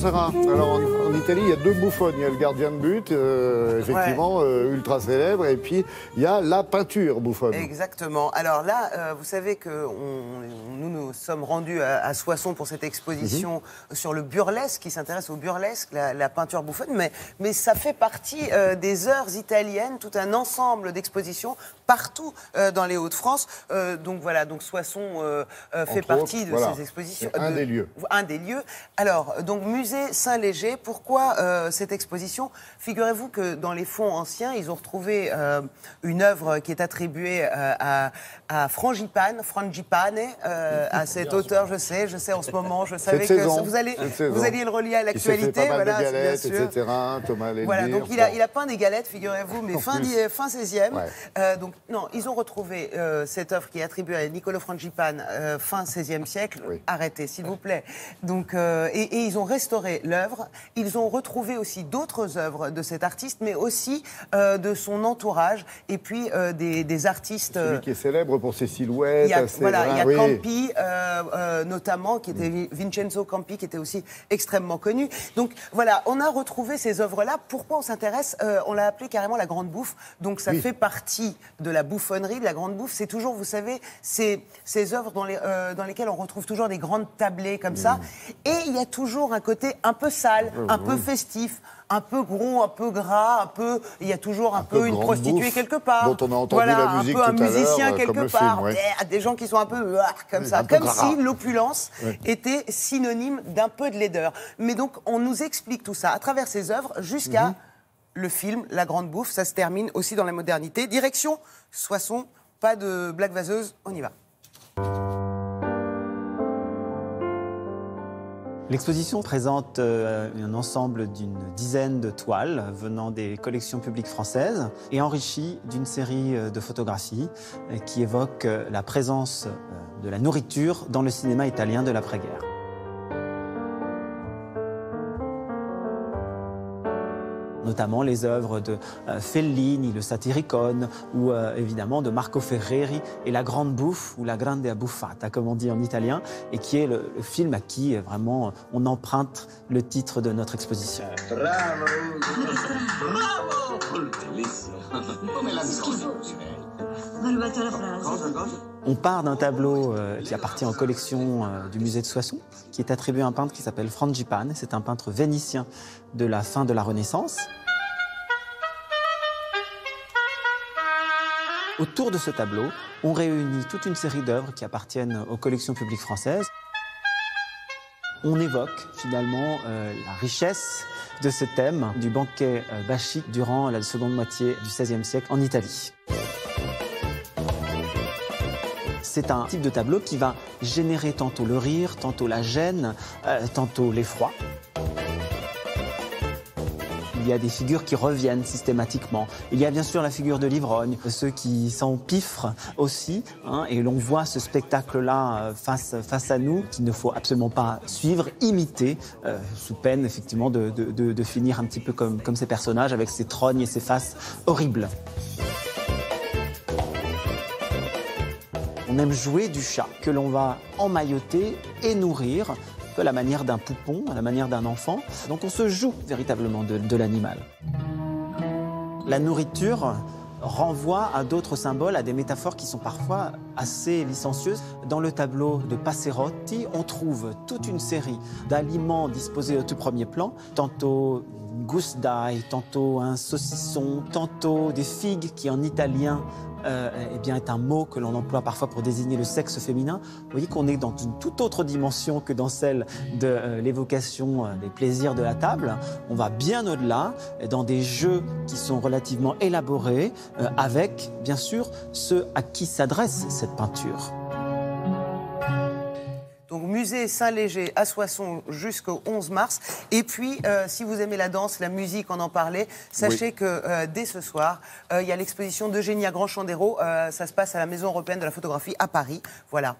Sarah. Alors, en Italie, il y a deux bouffonnes. Il y a le gardien de but, effectivement, ultra célèbre, et puis il y a la peinture bouffonne. Exactement. Alors là, vous savez que nous sommes rendus à Soissons pour cette exposition sur le burlesque, qui s'intéresse au burlesque, la peinture bouffonne, mais ça fait partie des heures italiennes, tout un ensemble d'expositions partout dans les Hauts-de-France. Donc voilà, donc Soissons fait partie de ces expositions. Un des lieux. Un des lieux. Alors, donc musée Saint-Léger, pourquoi cette exposition? Figurez-vous que dans les fonds anciens, ils ont retrouvé une œuvre qui est attribuée à Frangipane, à cet auteur, je sais en ce moment, je savais que vous alliez le relier à l'actualité. Voilà, des galettes, etc. Thomas Leldir. Voilà, donc il a peint des galettes, figurez-vous, mais fin 16e. Ouais. Donc non, ils ont retrouvé cette œuvre qui est attribuée à Niccolò Frangipane, fin 16e siècle. Oui. Arrêtez, s'il vous plaît. Donc, et ils ont restauré l'œuvre. Ils ont retrouvé aussi d'autres œuvres de cet artiste, mais aussi de son entourage, et puis des artistes. Celui qui est célèbre pour ses silhouettes. Il y a Campi, notamment, qui était Vincenzo Campi, qui était aussi extrêmement connu. Donc voilà, on a retrouvé ces œuvres-là. Pourquoi on s'intéresse? On l'a appelé carrément la Grande Bouffe. Donc ça fait partie de la bouffonnerie, de la Grande Bouffe. C'est toujours, vous savez, ces œuvres dans lesquelles on retrouve toujours des grandes tablées comme ça. Et il y a toujours un côté un peu sale, un peu festif, un peu gros, un peu gras, il y a toujours un peu une prostituée quelque part. Dont on a entendu la musique un peu tout un musicien quelque part. Film, des gens qui sont un peu comme ça. Comme si l'opulence était synonyme d'un peu de laideur. Mais donc, on nous explique tout ça à travers ces œuvres jusqu'à le film La Grande Bouffe. Ça se termine aussi dans la modernité. Direction Soissons, pas de blague vaseuse, on y va. L'exposition présente un ensemble d'une dizaine de toiles venant des collections publiques françaises et enrichies d'une série de photographies qui évoquent la présence de la nourriture dans le cinéma italien de l'après-guerre. Notamment les œuvres de Fellini, le Satyricon, ou évidemment de Marco Ferreri et La Grande Bouffe, ou La Grande Abbuffata, comme on dit en italien, et qui est le film à qui vraiment on emprunte le titre de notre exposition. Bravo! Bravo! Bellissimo! Come la On part d'un tableau qui appartient aux collections du musée de Soissons, qui est attribué à un peintre qui s'appelle Frangipane. C'est un peintre vénitien de la fin de la Renaissance. Autour de ce tableau, on réunit toute une série d'œuvres qui appartiennent aux collections publiques françaises. On évoque finalement la richesse de ce thème du banquet bachique durant la seconde moitié du XVIe siècle en Italie. C'est un type de tableau qui va générer tantôt le rire, tantôt la gêne, tantôt l'effroi. Il y a des figures qui reviennent systématiquement. Il y a bien sûr la figure de l'ivrogne, ceux qui s'empiffrent aussi, et l'on voit ce spectacle-là face à nous, qu'il ne faut absolument pas suivre, imiter, sous peine effectivement de finir un petit peu comme ces personnages, avec ces trognes et ces faces horribles. On aime jouer du chat, que l'on va emmailloter et nourrir, un peu à la manière d'un poupon, à la manière d'un enfant. Donc on se joue véritablement de l'animal. La nourriture renvoie à d'autres symboles, à des métaphores qui sont parfois assez licencieuses. Dans le tableau de Passerotti, on trouve toute une série d'aliments disposés au tout premier plan, tantôt une gousse d'ail, tantôt un saucisson, tantôt des figues qui en italien est un mot que l'on emploie parfois pour désigner le sexe féminin. Vous voyez qu'on est dans une toute autre dimension que dans celle de l'évocation des plaisirs de la table. On va bien au-delà, dans des jeux qui sont relativement élaborés, avec, bien sûr, ceux à qui s'adresse cette peinture. Donc, musée Saint-Léger à Soissons jusqu'au 11 mars. Et puis, si vous aimez la danse, la musique, on en parlait, sachez que dès ce soir, il y a l'exposition d'Eugénia Grand-Chandero. Ça se passe à la Maison européenne de la photographie à Paris. Voilà.